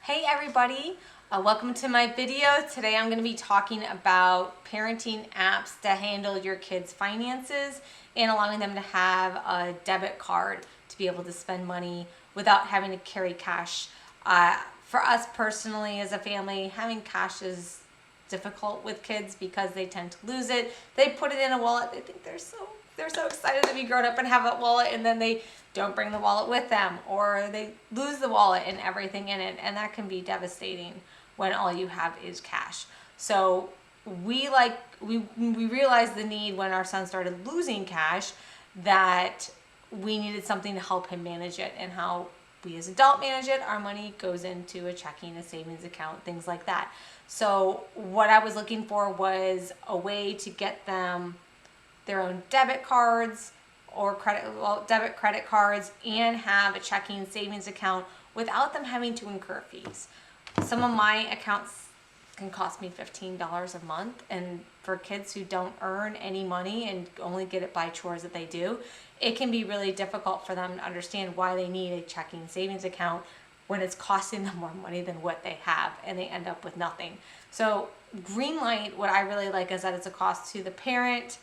Hey everybody, welcome to my video. Today I'm going to be talking about parenting apps to handle your kids' finances and allowing them to have a debit card to be able to spend money without having to carry cash. For us personally as a family, having cash is difficult with kids because they tend to lose it. They put it in a wallet. They think they're so excited to be grown up and have that wallet, and then they don't bring the wallet with them, or they lose the wallet and everything in it, and that can be devastating when all you have is cash. So we realized the need when our son started losing cash that we needed something to help him manage it, and how we as adults manage it. Our money goes into a checking, a savings account, things like that. So what I was looking for was a way to get them their own debit cards or debit credit cards, and have a checking savings account without them having to incur fees. Some of my accounts can cost me $15 a month, and for kids who don't earn any money and only get it by chores that they do, it can be really difficult for them to understand why they need a checking savings account when it's costing them more money than what they have, and they end up with nothing. So Greenlight, what I really like is that it's a cost to the parent,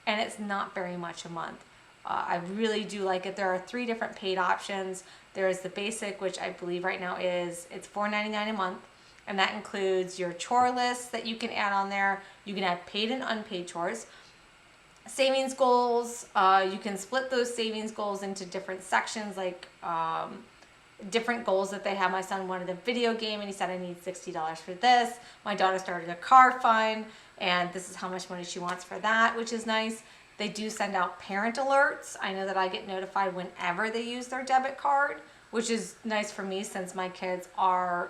and it's not very much a month. I really do like it. There are 3 different paid options. There's the basic, which I believe right now it's $4.99 a month, and that includes your chore list that you can add on there. You can add paid and unpaid chores. Savings goals, you can split those savings goals into different sections, like different goals that they have. My son wanted a video game, and he said, I need $60 for this. My daughter started a car fund, and this is how much money she wants for that, which is nice. They do send out parent alerts. I know that I get notified whenever they use their debit card, which is nice for me since my kids are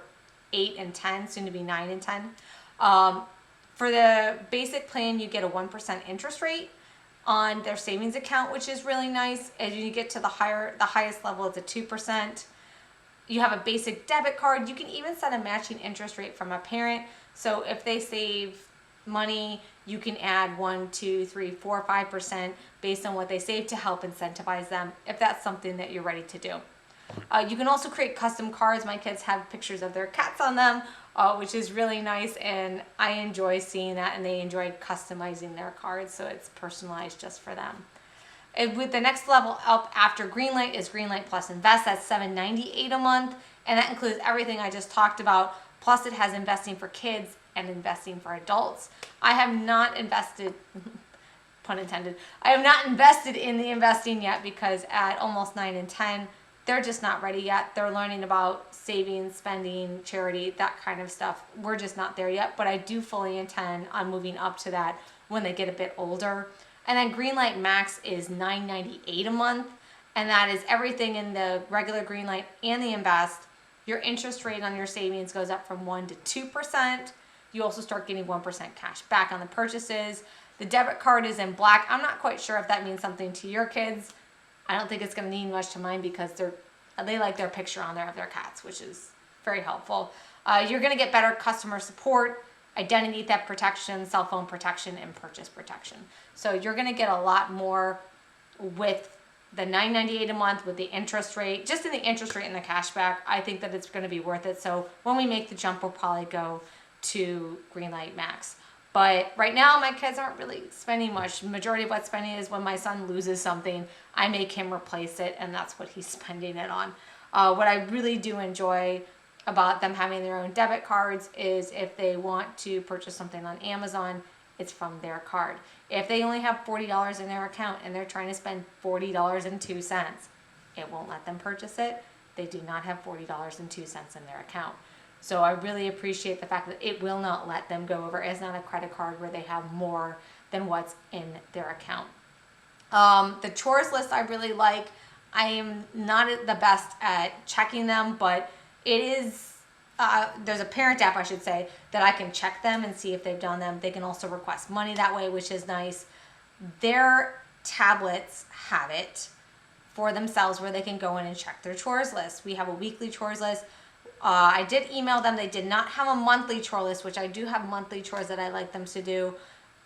8 and 10, soon to be 9 and 10. For the basic plan, you get a 1% interest rate on their savings account, which is really nice. As you get to the highest level, it's a 2%. You have a basic debit card. You can even set a matching interest rate from a parent. So if they save money, you can add 1, 2, 3, 4, 5% based on what they save to help incentivize them, if that's something that you're ready to do. You can also create custom cards. My kids have pictures of their cats on them, which is really nice, and I enjoy seeing that, and they enjoy customizing their cards, so it's personalized just for them. And with the next level up after Greenlight is Greenlight Plus Invest. That's $7.98 a month, and that includes everything I just talked about. Plus, it has investing for kids and investing for adults. I have not invested, pun intended, I have not invested in the investing yet, because at almost 9 and 10, they're just not ready yet. They're learning about saving, spending, charity, that kind of stuff. We're just not there yet, but I do fully intend on moving up to that when they get a bit older. And then Greenlight Max is $9.98 a month, and that is everything in the regular Greenlight and the Invest. Your interest rate on your savings goes up from 1 to 2%. You also start getting 1% cash back on the purchases. The debit card is in black. I'm not quite sure if that means something to your kids. I don't think it's going to mean much to mine, because they like their picture on there of their cats, which is very helpful. You're going to get better customer support, identity theft protection, cell phone protection, and purchase protection. So you're going to get a lot more with the $9.98 a month, with the interest rate, just in the interest rate and the cash back. I think that it's going to be worth it. So when we make the jump, we'll probably go to Greenlight Max. But right now, my kids aren't really spending much. The majority of what's spending is when my son loses something, I make him replace it, and that's what he's spending it on. What I really do enjoy about them having their own debit cards is if they want to purchase something on Amazon, it's from their card. If they only have $40 in their account and they're trying to spend $40.02, it won't let them purchase it. They do not have $40.02 in their account. So I really appreciate the fact that it will not let them go over. It's not a credit card where they have more than what's in their account. The chores list I really like. I am not the best at checking them, but it is, there's a parent app, I should say, that I can check them and see if they've done them. They can also request money that way, which is nice. Their tablets have it for themselves where they can go in and check their chores list. We have a weekly chores list. I did email them. They did not have a monthly chore list, which I do have monthly chores that I like them to do.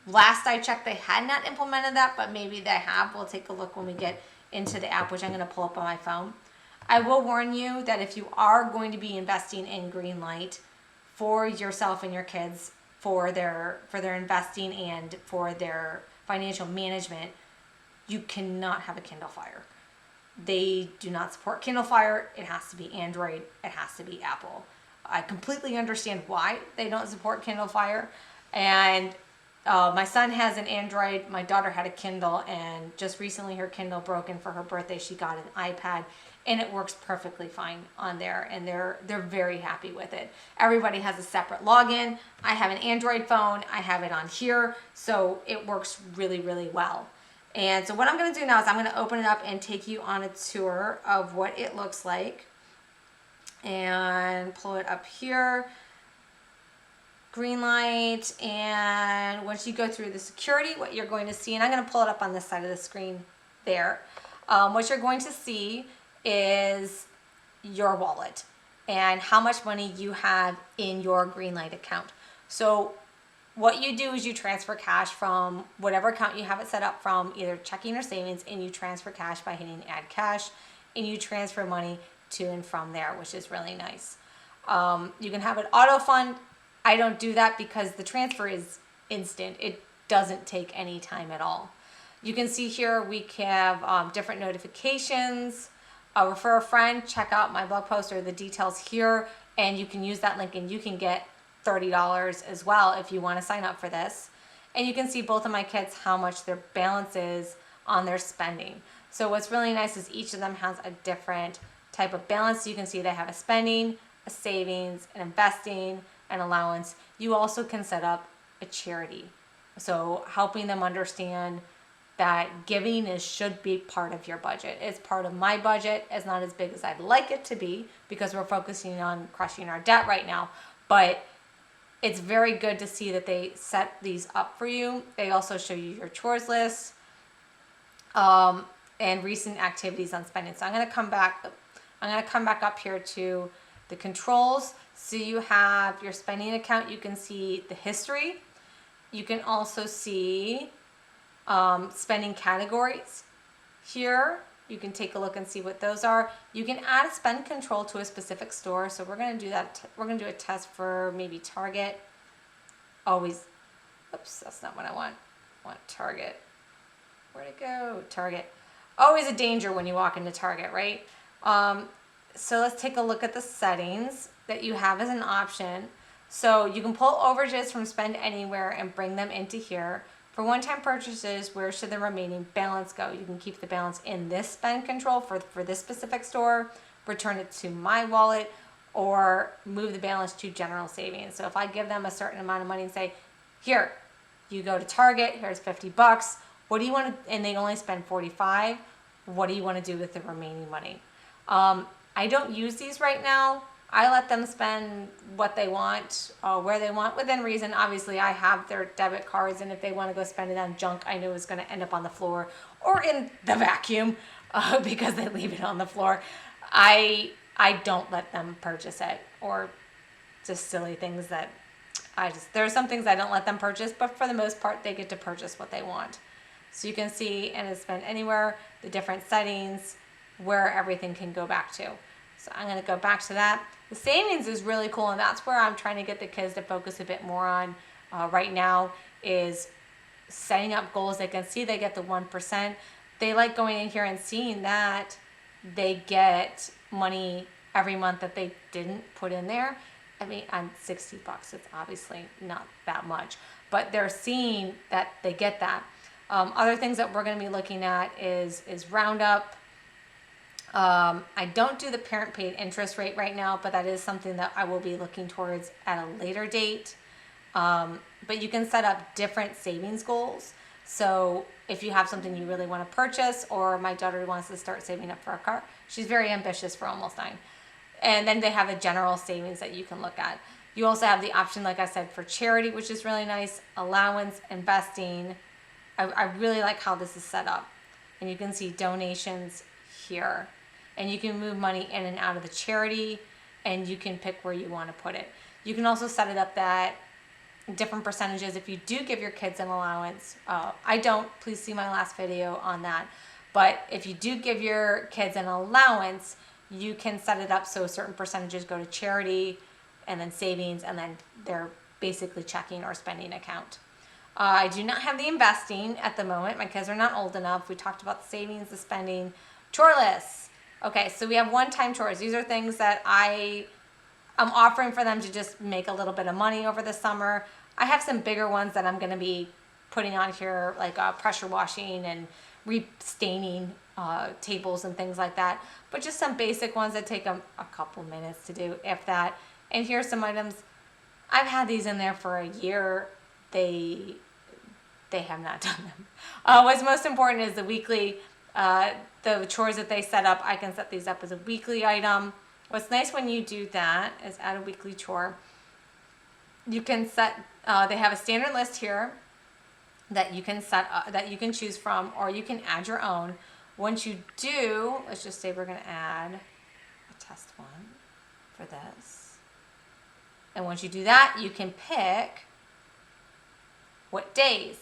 Last I checked, they had not implemented that, but maybe they have. We'll take a look when we get into the app, which I'm going to pull up on my phone. I will warn you that if you are going to be investing in Greenlight for yourself and your kids, for their investing and for their financial management, you cannot have a Kindle Fire. They do not support Kindle Fire. It has to be Android. It has to be Apple. I completely understand why they don't support Kindle Fire. And my son has an Android. My daughter had a Kindle, and just recently her Kindle broke, and for her birthday she got an iPad, and it works perfectly fine on there, and they're very happy with it. Everybody has a separate login. I have an Android phone. I have it on here, so it works really, really well. And so what I'm going to do now is I'm going to open it up and take you on a tour of what it looks like. And pull it up here. Greenlight. And once you go through the security, what you're going to see, and I'm going to pull it up on this side of the screen there. What you're going to see is your wallet and how much money you have in your Greenlight account. So what you do is you transfer cash from whatever account you have it set up from, either checking or savings, and you transfer cash by hitting add cash, and you transfer money to and from there, which is really nice. You can have it auto fund. I don't do that because the transfer is instant. It doesn't take any time at all. You can see here we have different notifications. Refer a friend, check out my blog post or the details here, and you can use that link and you can get $30 as well if you want to sign up for this. And you can see both of my kids how much their balance is on their spending. So what's really nice is each of them has a different type of balance. You can see they have a spending, a savings, an investing, an allowance. You also can set up a charity. So helping them understand that giving should be part of your budget. It's part of my budget. It's not as big as I'd like it to be because we're focusing on crushing our debt right now. But it's very good to see that they set these up for you. They also show you your chores list and recent activities on spending. So I'm going to come back up here to the controls. So you have your spending account. You can see the history. You can also see spending categories here. You can take a look and see what those are. You can add a spend control to a specific store. So we're going to do that. We're going to do a test for maybe Target. Oops, that's not what I want. I want Target. Where'd it go? Target. Always a danger when you walk into Target, right? So let's take a look at the settings that you have as an option. So you can pull overages from Spend Anywhere and bring them into here. For one-time purchases, where should the remaining balance go? You can keep the balance in this spend control for this specific store, return it to my wallet, or move the balance to general savings. So if I give them a certain amount of money and say, here, you go to Target, here's $50. What do you want to, and they only spend $45. What do you want to do with the remaining money? I don't use these right now. I let them spend what they want, where they want, within reason. Obviously, I have their debit cards, and if they want to go spend it on junk, I know it's going to end up on the floor or in the vacuum because they leave it on the floor. I don't let them purchase it, or just silly things that there are some things I don't let them purchase, but for the most part, they get to purchase what they want. So you can see in Spend Anywhere, the different settings, where everything can go back to. So I'm going to go back to that. The savings is really cool, and that's where I'm trying to get the kids to focus a bit more on right now, is setting up goals. They can see they get the 1%. They like going in here and seeing that they get money every month that they didn't put in there. I mean, on $60, it's obviously not that much, but they're seeing that they get that. Other things that we're going to be looking at is Roundup. I don't do the parent paid interest rate right now, but that is something that I will be looking towards at a later date. But you can set up different savings goals. So if you have something you really want to purchase, or my daughter wants to start saving up for a car, she's very ambitious for almost 9. And then they have a general savings that you can look at. You also have the option, like I said, for charity, which is really nice, allowance, investing. I really like how this is set up. And you can see donations here. And you can move money in and out of the charity, and you can pick where you want to put it. You can also set it up that different percentages if you do give your kids an allowance. I don't. Please see my last video on that. But if you do give your kids an allowance, you can set it up so certain percentages go to charity and then savings, and then they're basically checking or spending account. I do not have the investing at the moment. My kids are not old enough. We talked about the savings, the spending, chore lists. Okay, so we have one-time chores. These are things that I'm offering for them to just make a little bit of money over the summer. I have some bigger ones that I'm going to be putting on here, like pressure washing and restaining tables and things like that. But just some basic ones that take a couple minutes to do, if that. And here's some items. I've had these in there for a year. They have not done them. What's most important is the weekly, the chores that they set up. I can set these up as a weekly item. What's nice when you do that is add a weekly chore. You can set, they have a standard list here that you can set up, that you can choose from, or you can add your own. Once you do, let's just say we're going to add a test one for this. And once you do that, you can pick what days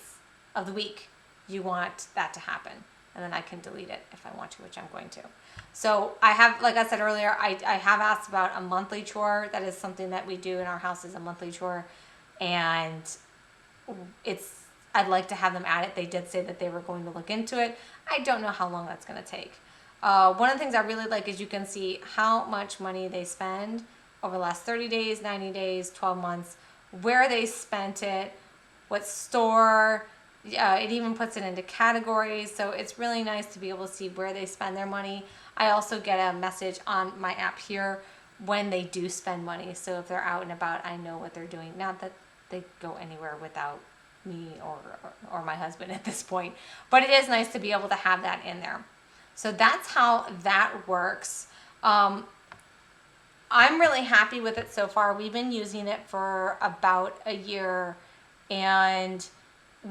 of the week you want that to happen. And then I can delete it if I want to, which I'm going to. So I have, like I said earlier, I have asked about a monthly chore. That is something that we do in our house, is a monthly chore. And I'd like to have them add it. They did say that they were going to look into it. I don't know how long that's going to take. One of the things I really like is you can see how much money they spend over the last 30 days, 90 days, 12 months, where they spent it, what store. It even puts it into categories. So it's really nice to be able to see where they spend their money. I also get a message on my app here when they do spend money. So if they're out and about, I know what they're doing. Not that they go anywhere without me or my husband at this point, but it is nice to be able to have that in there. So that's how that works. I'm really happy with it so far. We've been using it for about a year, and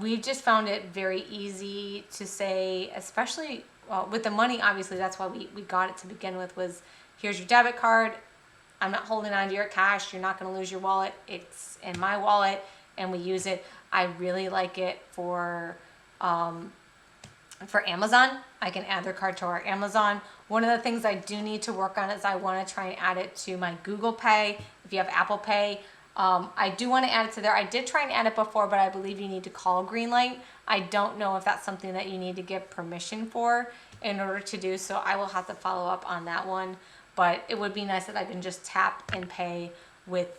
we've just found it very easy to say, especially with the money. Obviously, that's why we got it to begin with, was here's your debit card. I'm not holding on to your cash. You're not going to lose your wallet. It's in my wallet, and we use it. I really like it for Amazon. I can add their card to our Amazon. One of the things I do need to work on is I want to try and add it to my Google Pay. If you have Apple Pay, I do want to add it to there. I did try and add it before, but I believe you need to call Greenlight. I don't know if that's something that you need to give permission for in order to do so. I will have to follow up on that one, but it would be nice that I can just tap and pay with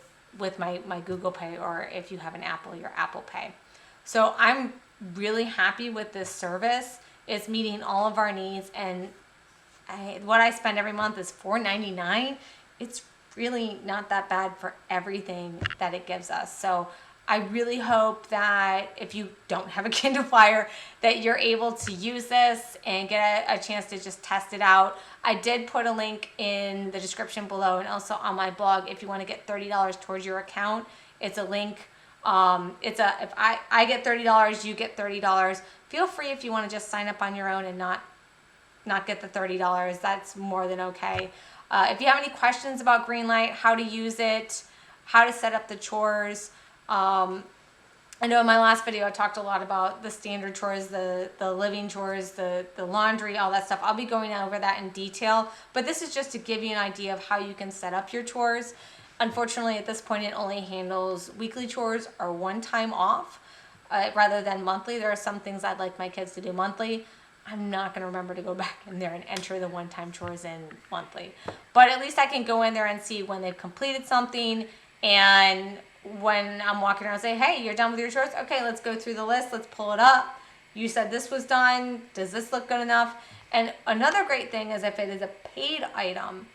my Google Pay, or if you have an Apple, your Apple Pay. So I'm really happy with this service. It's meeting all of our needs, and what I spend every month is $4.99. It's really not that bad for everything that it gives us. So I really hope that if you don't have a Kindle Fire, that you're able to use this and get a chance to just test it out. I did put a link in the description below and also on my blog if you want to get $30 towards your account. It's a link. If I get $30, you get $30. Feel free if you want to just sign up on your own and not get the $30. That's more than okay. If you have any questions about Greenlight, how to use it, how to set up the chores, I know in my last video I talked a lot about the standard chores, the living chores, the laundry, all that stuff. I'll be going over that in detail, but this is just to give you an idea of how you can set up your chores. Unfortunately, at this point, it only handles weekly chores or one time off rather than monthly. There are some things I'd like my kids to do monthly. I'm not going to remember to go back in there and enter the one-time chores in monthly. But at least I can go in there and see when they've completed something, and when I'm walking around and say, hey, you're done with your chores? Okay, let's go through the list. Let's pull it up. You said this was done. Does this look good enough? And another great thing is if it is a paid item,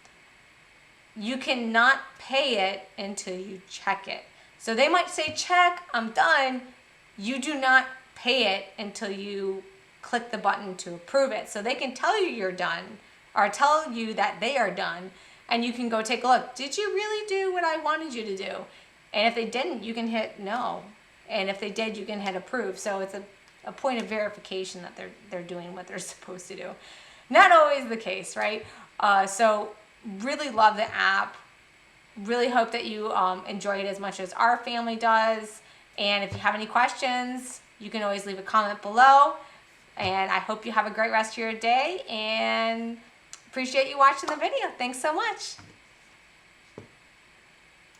you cannot pay it until you check it. So they might say, check, I'm done. You do not pay it until you click the button to approve it. So they can tell you you're done or tell you that they are done, and you can go take a look. Did you really do what I wanted you to do? And if they didn't, you can hit no. And if they did, you can hit approve. So it's a point of verification that they're doing what they're supposed to do. Not always the case, right? So really love the app. Really hope that you enjoy it as much as our family does. And if you have any questions, you can always leave a comment below. And I hope you have a great rest of your day, and Appreciate you watching the video. Thanks so much.